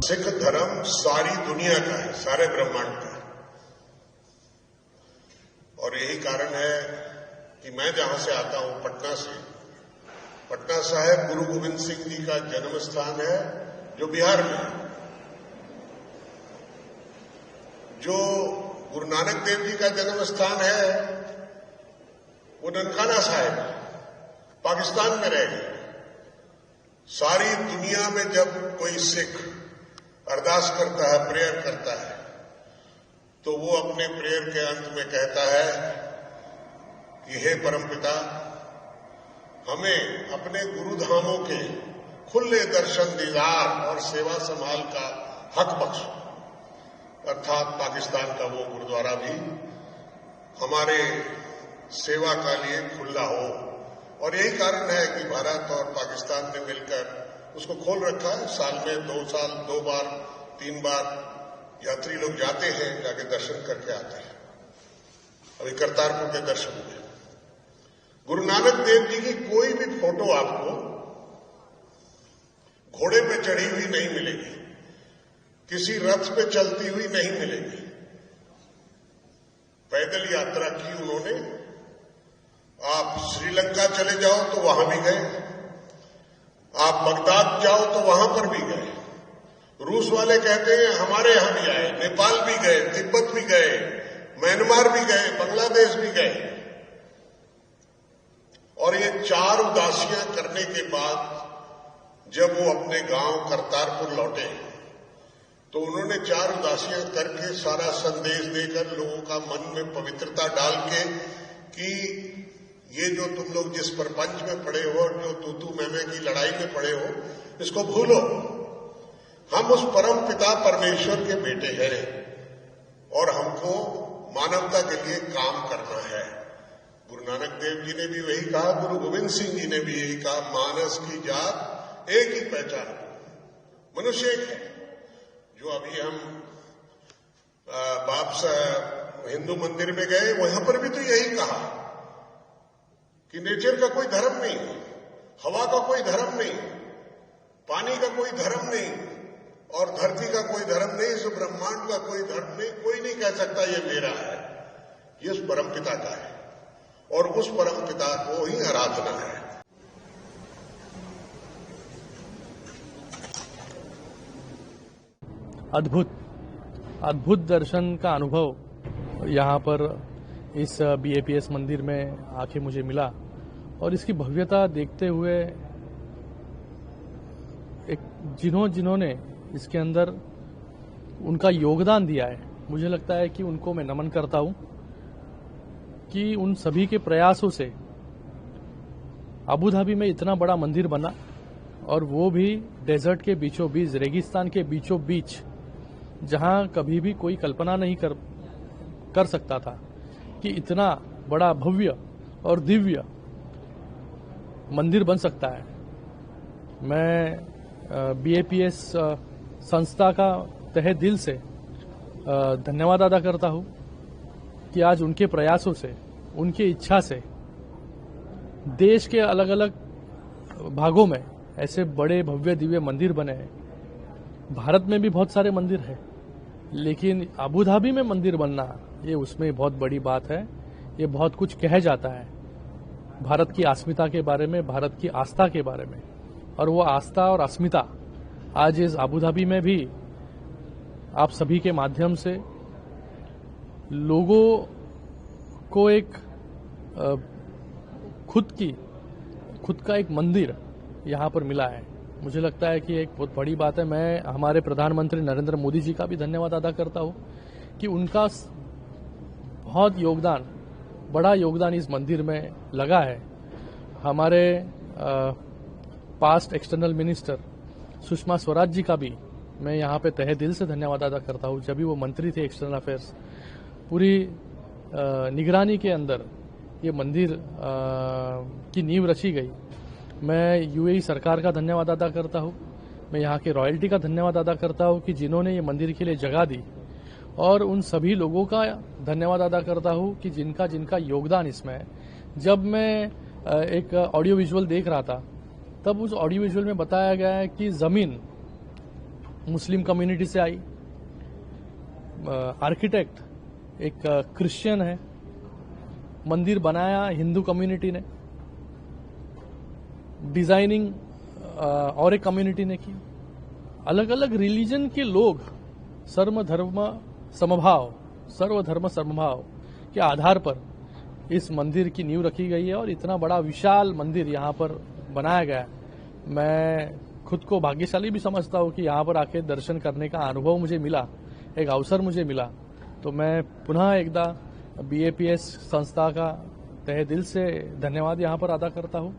सिख धर्म सारी दुनिया का है, सारे ब्रह्मांड का है। और यही कारण है कि मैं जहां से आता हूं, पटना से, पटना साहिब गुरु गोविंद सिंह जी का जन्म स्थान है, जो बिहार में है। जो गुरु नानक देव जी का जन्म स्थान है, वो ननकाना साहिब पाकिस्तान में रह गए। सारी दुनिया में जब कोई सिख अरदास करता है, प्रेयर करता है, तो वो अपने प्रेयर के अंत में कहता है कि हे परमपिता, हमें अपने गुरुधामों के खुले दर्शन दीदार और सेवा संभाल का हक बख्शो। अर्थात पाकिस्तान का वो गुरुद्वारा भी हमारे सेवा का लिए खुला हो। और यही कारण है कि भारत और पाकिस्तान ने मिलकर उसको खोल रखा है। साल में 2 साल 2 बार 3 बार यात्री लोग जाते हैं, जाके दर्शन करके आते हैं। अभी करतारपुर के दर्शन हुए। गुरु नानक देव जी की कोई भी फोटो आपको घोड़े पे चढ़ी हुई नहीं मिलेगी, किसी रथ पे चलती हुई नहीं मिलेगी। पैदल यात्रा की उन्होंने। आप श्रीलंका चले जाओ तो वहां भी गए, आप बगदाद जाओ तो वहां पर भी गए। रूस वाले कहते हैं हमारे यहां भी आए, नेपाल भी गए, तिब्बत भी गए, म्यांमार भी गए, बांग्लादेश भी गए। और ये 4 उदासियां करने के बाद जब वो अपने गांव करतारपुर लौटे, तो उन्होंने 4 उदासियां करके सारा संदेश देकर लोगों का मन में पवित्रता डाल के कि ये जो तुम लोग जिस प्रपंच में पड़े हो और जो तू मैं की लड़ाई में पड़े हो, इसको भूलो। हम उस परम पिता परमेश्वर के बेटे हैं और हमको मानवता के लिए काम करना है। गुरु नानक देव जी ने भी वही कहा, गुरु गोविंद सिंह जी ने भी यही कहा, मानस की जात एक ही पहचान, मनुष्य एक है। जो अभी हम बाप हिंदू मंदिर में गए, वहां पर भी तो यही कहा कि नेचर का कोई धर्म नहीं, हवा का कोई धर्म नहीं, पानी का कोई धर्म नहीं और धरती का कोई धर्म नहीं, इस ब्रह्मांड का कोई धर्म नहीं। कोई नहीं कह सकता ये मेरा है, ये उस परमपिता का है और उस परमपिता को ही आराधना है। अद्भुत दर्शन का अनुभव यहाँ पर इस BAPS मंदिर में आके मुझे मिला और इसकी भव्यता देखते हुए जिन्होंने इसके अंदर उनका योगदान दिया है, मुझे लगता है कि उनको मैं नमन करता हूं कि उन सभी के प्रयासों से अबू धाबी में इतना बड़ा मंदिर बना और वो भी डेजर्ट के बीचों बीच, रेगिस्तान के बीचों बीच, जहां कभी भी कोई कल्पना नहीं कर सकता था कि इतना बड़ा भव्य और दिव्य मंदिर बन सकता है। मैं BAPS संस्था का तहे दिल से धन्यवाद अदा करता हूं कि आज उनके प्रयासों से, उनकी इच्छा से देश के अलग अलग भागों में ऐसे बड़े भव्य दिव्य मंदिर बने हैं। भारत में भी बहुत सारे मंदिर हैं, लेकिन अबू धाबी में मंदिर बनना, ये उसमें बहुत बड़ी बात है। ये बहुत कुछ कह जाता है भारत की अस्मिता के बारे में, भारत की आस्था के बारे में। और वो आस्था और अस्मिता आज इस अबू धाबी में भी आप सभी के माध्यम से लोगों को एक खुद का एक मंदिर यहाँ पर मिला है। मुझे लगता है कि एक बहुत बड़ी बात है। मैं हमारे प्रधानमंत्री नरेंद्र मोदी जी का भी धन्यवाद अदा करता हूँ कि उनका बहुत योगदान, बड़ा योगदान इस मंदिर में लगा है। हमारे past external minister Sushma Swaraj ji का भी मैं यहाँ पे तहे दिल से धन्यवाद अदा करता हूँ। जब भी वो मंत्री थे एक्सटर्नल अफेयर्स, पूरी निगरानी के अंदर ये मंदिर की नींव रची गई। मैं UAE सरकार का धन्यवाद अदा करता हूँ। मैं यहाँ के रॉयल्टी का धन्यवाद अदा करता हूँ कि जिन्होंने ये मंदिर के लिए जगह दी, और उन सभी लोगों का धन्यवाद अदा करता हूँ कि जिनका योगदान इसमें है। जब मैं एक ऑडियो विजुअल देख रहा था, तब उस ऑडियो विजुअल में बताया गया है कि जमीन मुस्लिम कम्युनिटी से आई, आर्किटेक्ट एक क्रिश्चियन है, मंदिर बनाया हिंदू कम्युनिटी ने, डिजाइनिंग और एक कम्युनिटी ने की। अलग अलग रिलीजन के लोग सर्वधर्म समभाव के आधार पर इस मंदिर की नींव रखी गई है और इतना बड़ा विशाल मंदिर यहाँ पर बनाया गया है। मैं खुद को भाग्यशाली भी समझता हूँ कि यहाँ पर आके दर्शन करने का अनुभव मुझे मिला, एक अवसर मुझे मिला। तो मैं पुनः एकदा BAPS संस्था का तहे दिल से धन्यवाद यहाँ पर अदा करता हूँ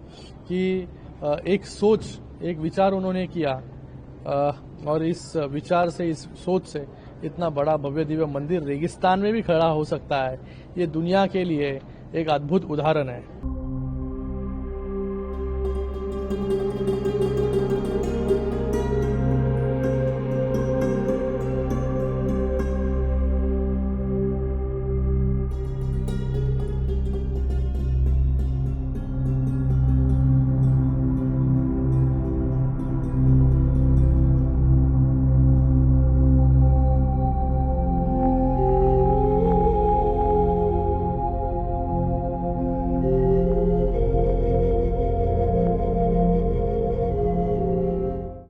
कि एक विचार उन्होंने किया और इस विचार से, इस सोच से इतना बड़ा भव्य दिव्य मंदिर रेगिस्तान में भी खड़ा हो सकता है। ये दुनिया के लिए एक अद्भुत उदाहरण है।